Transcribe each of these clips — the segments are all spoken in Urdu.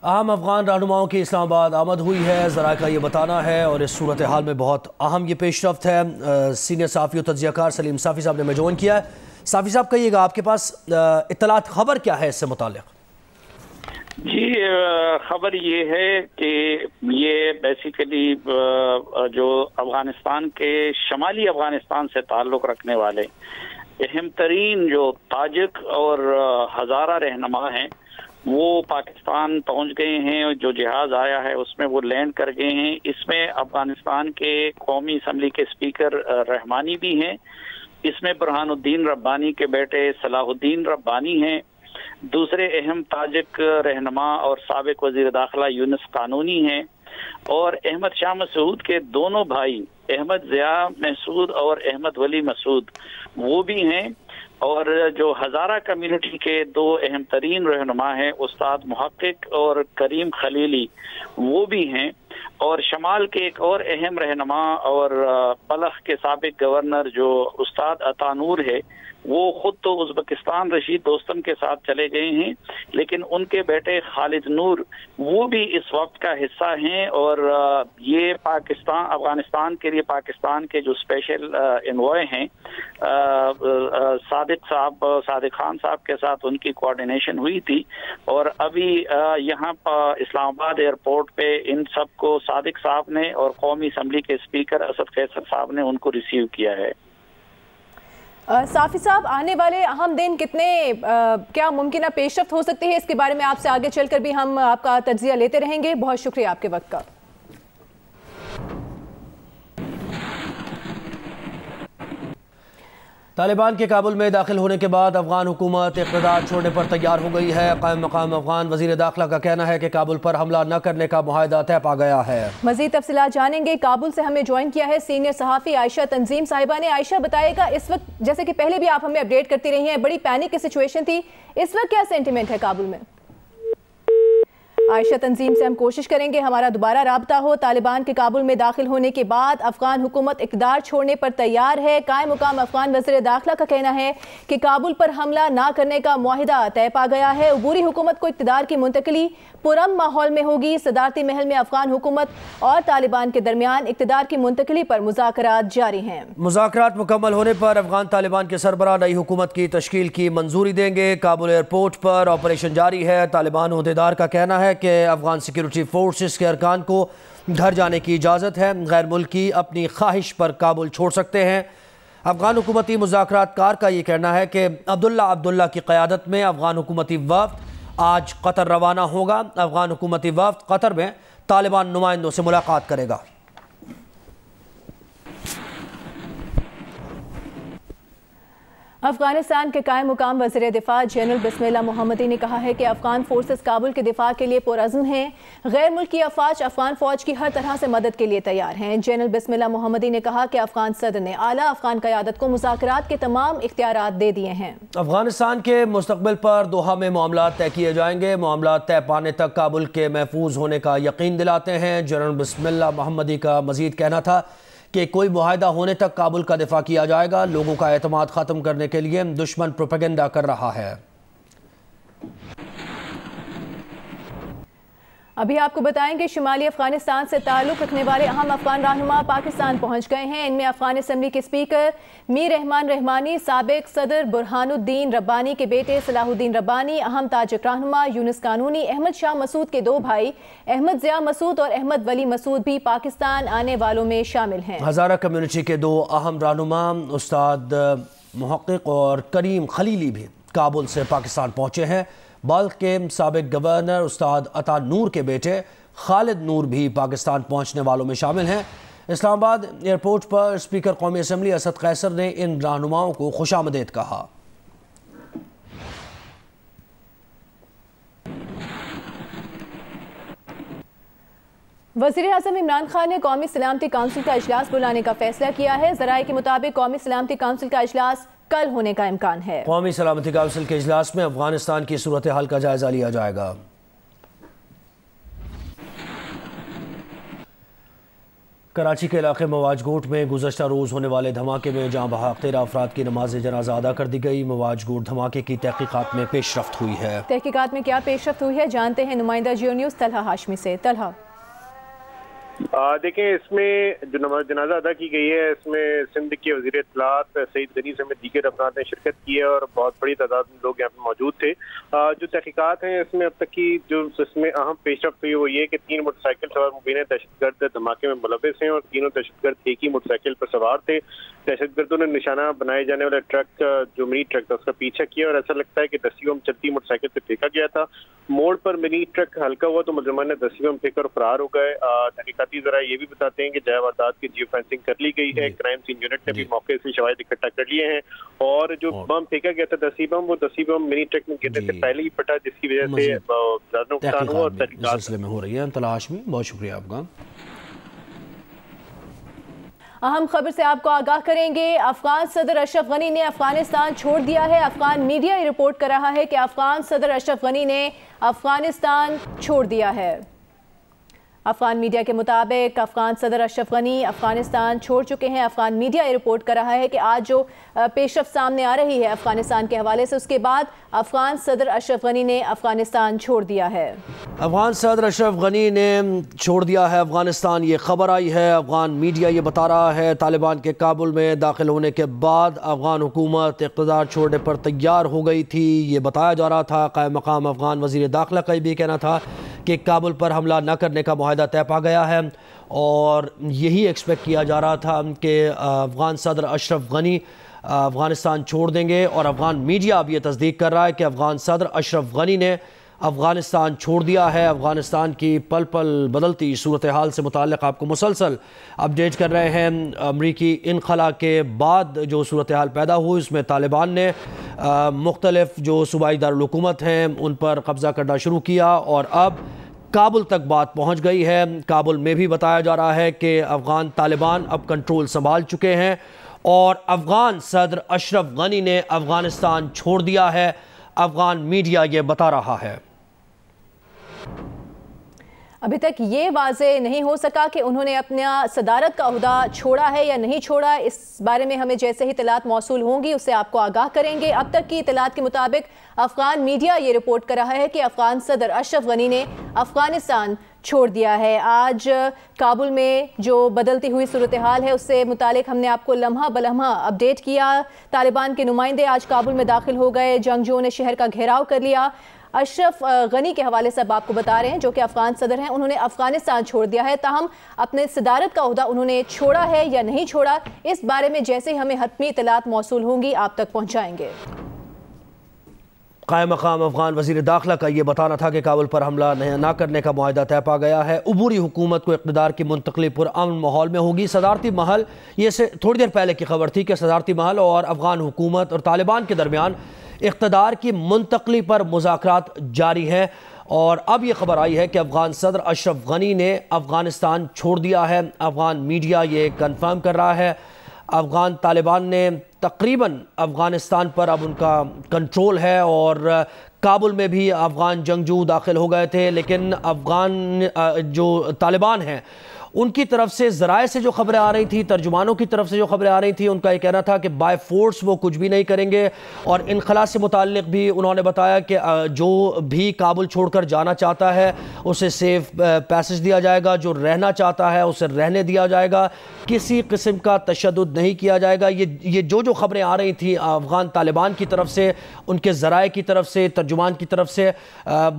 اہم افغان رہنماؤں کی اسلام آباد آمد ہوئی ہے، ذرائع کا یہ بتانا ہے اور اس صورتحال میں بہت اہم یہ پیش رفت ہے۔ سینئر صحافی و تجزیہ کار سلیم صافی صاحب نے ہمیں جوائن کیا ہے۔ صافی صاحب کہیے گا، آپ کے پاس اطلاعات، خبر کیا ہے اس سے متعلق؟ جی، خبر یہ ہے کہ یہ بیسیکلی جو افغانستان کے شمالی افغانستان سے تعلق رکھنے والے اہم ترین جو تاجک اور ہزارہ رہنما ہیں وہ پاکستان پہنچ گئے ہیں۔ جو جہاز آیا ہے اس میں وہ لینڈ کر گئے ہیں۔ اس میں افغانستان کے قومی اسمبلی کے اسپیکر رحمانی بھی ہیں، اس میں برہان الدین ربانی کے بیٹے صلاح الدین ربانی ہیں، دوسرے اہم تاجک رہنما اور سابق وزیر داخلہ یونس قانونی ہیں، اور احمد شاہ مسعود کے دونوں بھائی احمد ضیاء مسعود اور احمد ولی مسعود وہ بھی ہیں، اور جو ہزارہ کمیونٹی کے دو اہم ترین رہنما ہیں استاد محقق اور کریم خلیلی وہ بھی ہیں، اور شمال کے ایک اور اہم رہنما اور بلخ کے سابق گورنر جو استاد عطا نور ہے وہ خود تو ازبکستان رشید دوستم کے ساتھ چلے گئے ہیں، لیکن ان کے بیٹے خالد نور وہ بھی اس وقت کا حصہ ہیں، اور یہ افغانستان کے لیے پاکستان کے جو اسپیشل انوائے ہیں صادق خان صاحب کے ساتھ ان کی کوارڈینیشن ہوئی تھی، اور ابھی یہاں اسلام آباد ایئرپورٹ پہ ان سب کو صادق صاحب نے اور قومی اسمبلی کے اسپیکر اسد قیصر صاحب نے ان کو ریسیو کیا ہے۔ صافی صاحب، آنے والے اہم دن کتنے کیا ممکنہ پیش رفت ہو سکتی ہے، اس کے بارے میں آپ سے آگے چل کر بھی ہم آپ کا تجزیہ لیتے رہیں گے۔ بہت شکریہ آپ کے وقت کا۔ طالبان کے کابل میں داخل ہونے کے بعد افغان حکومت اقتدار چھوڑنے پر تیار ہو گئی ہے۔ قائم مقام افغان وزیر داخلہ کا کہنا ہے کہ کابل پر حملہ نہ کرنے کا معاہدہ طے پا گیا ہے۔ مزید تفصیلات جانیں گے۔ کابل سے ہمیں جوائن کیا ہے سینئر صحافی عائشہ تنظیم صاحبہ نے۔ عائشہ، بتائے گا اس وقت، جیسے کہ پہلے بھی آپ ہمیں اپڈیٹ کرتی رہی ہیں، بڑی پینک کی سچویشن تھی، اس وقت کیا سینٹیمنٹ ہے کابل میں؟ عائشہ تنظیم سے ہم کوشش کریں گے ہمارا دوبارہ رابطہ ہو۔ طالبان کے کابل میں داخل ہونے کے بعد افغان حکومت اقتدار چھوڑنے پر تیار ہے۔ قائم مقام افغان وزیر داخلہ کا کہنا ہے کہ کابل پر حملہ نہ کرنے کا معاہدہ طے پا گیا ہے۔ عبوری حکومت کو اقتدار کی منتقلی پرامن ماحول میں ہوگی۔ صدارتی محل میں افغان حکومت اور طالبان کے درمیان اقتدار کی منتقلی پر مذاکرات جاری ہیں۔ مذاکرات مکمل ہونے پر افغان طالبان کے سربراہ نئی حکومت کی تشکیل کی منظوری دیں گے۔ کابل ایئرپورٹ پر آپریشن جاری ہے۔ طالبان عہدیدار کا کہنا ہے کہ افغان سیکیورٹی فورسز کے ارکان کو گھر جانے کی اجازت ہے، غیر ملکی اپنی خواہش پر کابل چھوڑ سکتے ہیں۔ افغان حکومتی مذاکرات کار کا یہ کہنا ہے کہ عبداللہ کی قیادت میں افغان حکومتی وفد آج قطر روانہ ہوگا۔ افغان حکومتی وفد قطر میں طالبان نمائندوں سے ملاقات کرے گا۔ افغانستان کے قائم مقام وزیر دفاع جنرل بسم اللہ محمدی نے کہا ہے کہ افغان فورسز کابل کے دفاع کے لیے پرعزم ہیں۔ غیر ملکی افواج افغان فوج کی ہر طرح سے مدد کے لیے تیار ہیں۔ جنرل بسم اللہ محمدی نے کہا کہ افغان صدر نے اعلیٰ افغان قیادت کو مذاکرات کے تمام اختیارات دے دیے ہیں۔ افغانستان کے مستقبل پر دوحہ میں معاملات طے کیے جائیں گے۔ معاملات طے پانے تک کابل کے محفوظ ہونے کا یقین دلاتے ہیں۔ جنرل بسم اللہ محمدی کا مزید کہنا تھا کہ کوئی معاہدہ ہونے تک کابل کا دفاع کیا جائے گا۔ لوگوں کا اعتماد ختم کرنے کے لیے دشمن پروپیگنڈا کر رہا ہے۔ ابھی آپ کو بتائیں کہ شمالی افغانستان سے تعلق رکھنے والے اہم افغان رہنما پاکستان پہنچ گئے ہیں۔ ان میں افغان اسمبلی کے اسپیکر میر رحمان رحمانی، سابق صدر برہان الدین ربانی کے بیٹے صلاح الدین ربانی، اہم تاجک رہنما یونس قانونی، احمد شاہ مسعود کے دو بھائی احمد ضیاء مسعود اور احمد ولی مسعود بھی پاکستان آنے والوں میں شامل ہیں۔ ہزارہ کمیونٹی کے دو اہم رہنما استاد محقق اور کریم خلیلی بھی کابل سے پاکستان پہنچے ہیں۔ بلخ کے سابق گورنر استاد عطا نور کے بیٹے خالد نور بھی پاکستان پہنچنے والوں میں شامل ہیں۔ اسلام آباد ایئرپورٹ پر اسپیکر قومی اسمبلی اسد قیصر نے ان رہنماؤں کو خوش آمدید کہا۔ وزیر اعظم عمران خان نے قومی سلامتی کونسل کا اجلاس بلانے کا فیصلہ کیا ہے۔ ذرائع کے مطابق قومی سلامتی کونسل کا اجلاس کل ہونے کا امکان ہے۔ قومی سلامتی کونسل کے اجلاس میں افغانستان کی صورتحال کا جائزہ لیا جائے گا۔ کراچی کے علاقے مواج گوٹ میں گزشتہ روز ہونے والے دھماکے میں جاں بحق 13 افراد کی نماز جنازہ ادا کر دی گئی۔ مواج گوٹ دھماکے کی تحقیقات میں پیش رفت ہوئی ہے۔ تحقیقات میں کیا پیش رفت ہوئی ہے جانتے ہیں نمائندہ جیو نیوز طلحہ ہاشمی سے۔ طلحہ دیکھیں، اس میں جو نماز جنازہ ادا کی گئی ہے اس میں سندھ کے وزیر اطلاعات سعید غنی سمیت دیگر افراد نے شرکت کی ہے اور بہت بڑی تعداد میں لوگ یہاں پہ موجود تھے۔ جو تحقیقات ہیں اس میں اب تک کی جو اس میں اہم پیش رفت ہوئی وہ یہ کہ 3 موٹر سائیکل سوار مبینہ دہشت گرد دھماکے میں ملوث ہیں اور تینوں دہشت گرد ایک ہی موٹر سائیکل پر سوار تھے۔ دہشت گردوں نے نشانہ بنائے جانے والا ٹرک جو منی ٹرک تھا اس کا پیچھا کیا اور ایسا لگتا ہے کہ 10 بم چلتی موٹر سائیکل سے پھینکا گیا تھا۔ موڑ پر منی ٹرک ہلکا ہوا تو ملزمان نے 10 بم پھینک کر فرار ہو گئے۔ تحقیقاتی ذرائع یہ بھی بتاتے ہیں کہ جائے واردات کی جیو فینسنگ کر لی گئی ہے۔ کرائم سین یونٹ نے بھی موقع سے شواہد اکٹھا کر لیے ہیں اور جو بم پھینکا گیا تھا 10 بم وہ 10 بم منی ٹرک میں گرنے سے پہلے ہی پھٹا جس کی وجہ سے زیادہ نقصان ہوا اور تحقیقات سلسلے میں ہو رہی ہے۔ طلحہ ہاشمی بہت شکریہ آپ کا۔ اہم خبر سے آپ کو آگاہ کریں گے۔ افغان صدر اشرف غنی نے افغانستان چھوڑ دیا ہے۔ افغان میڈیا یہ رپورٹ کر رہا ہے کہ افغان صدر اشرف غنی نے افغانستان چھوڑ دیا ہے۔ افغان میڈیا کے مطابق افغان صدر اشرف غنی افغانستان چھوڑ چکے ہیں۔ افغان میڈیا یہ رپورٹ کر رہا ہے کہ آج جو پیش رفت سامنے آ رہی ہے افغانستان کے حوالے سے اس کے بعد افغان صدر اشرف غنی نے افغانستان چھوڑ دیا ہے۔ افغان صدر اشرف غنی نے چھوڑ دیا ہے افغانستان، یہ خبر آئی ہے۔ افغان میڈیا یہ بتا رہا ہے طالبان کے کابل میں داخل ہونے کے بعد افغان حکومت اقتدار چھوڑنے پر تیار ہو گئی تھی۔ یہ بتایا جا رہا تھا، قائم مقام افغان وزیر داخلہ کا بھی کہنا تھا کہ کابل پر حملہ نہ کرنے کا معاہدہ طے پا گیا ہے اور یہی ایکسپیکٹ کیا جا رہا تھا کہ افغان صدر اشرف غنی افغانستان چھوڑ دیں گے اور افغان میڈیا اب یہ تصدیق کر رہا ہے کہ افغان صدر اشرف غنی نے افغانستان چھوڑ دیا ہے۔ افغانستان کی پل پل بدلتی صورتحال سے متعلق آپ کو مسلسل اپڈیٹ کر رہے ہیں۔ امریکی انخلا کے بعد جو صورتحال پیدا ہوئی اس میں طالبان نے مختلف جو صوبائی دارالحکومت ہیں ان پر قبضہ کرنا شروع کیا اور اب کابل تک بات پہنچ گئی ہے۔ کابل میں بھی بتایا جا رہا ہے کہ افغان طالبان اب کنٹرول سنبھال چکے ہیں اور افغان صدر اشرف غنی نے افغانستان چھوڑ دیا ہے۔ افغان میڈیا یہ بتا رہا ہے۔ ابھی تک یہ واضح نہیں ہو سکا کہ انہوں نے اپنا صدارت کا عہدہ چھوڑا ہے یا نہیں چھوڑا۔ اس بارے میں ہمیں جیسے ہی اطلاعات موصول ہوں گی اسے آپ کو آگاہ کریں گے۔ اب تک کی اطلاعات کے مطابق افغان میڈیا یہ رپورٹ کر رہا ہے کہ افغان صدر اشرف غنی نے افغانستان چھوڑ دیا ہے۔ آج کابل میں جو بدلتی ہوئی صورتحال ہے اس سے متعلق ہم نے آپ کو لمحہ بلمحہ اپڈیٹ کیا۔ طالبان کے نمائندے آج کابل میں داخل ہو گئے، جنگجوؤں نے شہر کا گھیراؤ کر لیا۔ اشرف غنی کے حوالے سے اب آپ کو بتا رہے ہیں جو کہ افغان صدر ہیں، انہوں نے افغانستان چھوڑ دیا ہے، تاہم اپنے صدارت کا عہدہ انہوں نے چھوڑا ہے یا نہیں چھوڑا اس بارے میں جیسے ہی ہمیں حتمی اطلاعات موصول ہوں گی آپ تک پہنچائیں گے۔ قائم مقام افغان وزیر داخلہ کا یہ بتانا تھا کہ کابل پر حملہ نہ کرنے کا معاہدہ طے پا گیا ہے۔ عبوری حکومت کو اقتدار کی منتقلی پرامن ماحول میں ہوگی۔ صدارتی محل، یہ سے تھوڑی دیر پہلے کی خبر تھی کہ صدارتی محل اور افغان حکومت اور طالبان کے درمیان اقتدار کی منتقلی پر مذاکرات جاری ہیں اور اب یہ خبر آئی ہے کہ افغان صدر اشرف غنی نے افغانستان چھوڑ دیا ہے۔ افغان میڈیا یہ کنفرم کر رہا ہے۔ افغان طالبان نے تقریباً افغانستان پر اب ان کا کنٹرول ہے اور کابل میں بھی افغان جنگجو داخل ہو گئے تھے، لیکن افغان جو طالبان ہیں ان کی طرف سے ذرائع سے جو خبریں آ رہی تھی، ترجمانوں کی طرف سے جو خبریں آ رہی تھی، ان کا یہ کہنا تھا کہ بائی فورس وہ کچھ بھی نہیں کریں گے اور انخلا سے متعلق بھی انہوں نے بتایا کہ جو بھی کابل چھوڑ کر جانا چاہتا ہے اسے سیف پیسج دیا جائے گا، جو رہنا چاہتا ہے اسے رہنے دیا جائے گا، کسی قسم کا تشدد نہیں کیا جائے گا۔ یہ جو خبریں آ رہی تھیں افغان طالبان کی طرف سے، ان کے ذرائع کی طرف سے، ترجمان کی طرف سے،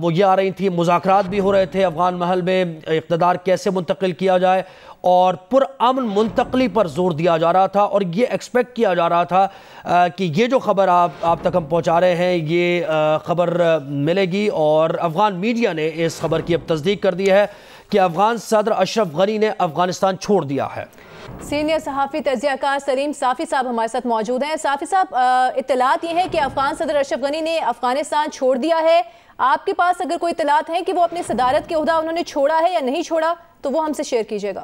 وہ یہ آ رہی تھیں۔ مذاکرات بھی ہو رہے تھے افغان محل میں، اقتدار کیسے منتقل کیا جائے اور پرامن منتقلی پر زور دیا جا رہا تھا اور یہ ایکسپیکٹ کیا جا رہا تھا کہ یہ جو خبر آپ تک ہم پہنچا رہے ہیں یہ خبر ملے گی اور افغان میڈیا نے اس خبر کی اب تصدیق کر دی ہے کہ افغان صدر اشرف غنی نے افغانستان چھوڑ دیا ہے۔ سینئر صحافی تجزیہ کار سلیم صافی صاحب ہمارے ساتھ موجود ہیں۔ صافی صاحب، اطلاعات یہ ہے کہ افغان صدر اشرف غنی نے افغانستان چھوڑ دیا ہے، آپ کے پاس اگر کوئی اطلاعات ہیں کہ وہ اپنی صدارت کے عہدہ انہوں نے چھوڑا ہے یا نہیں چھوڑا تو وہ ہم سے شیئر کیجیے گا۔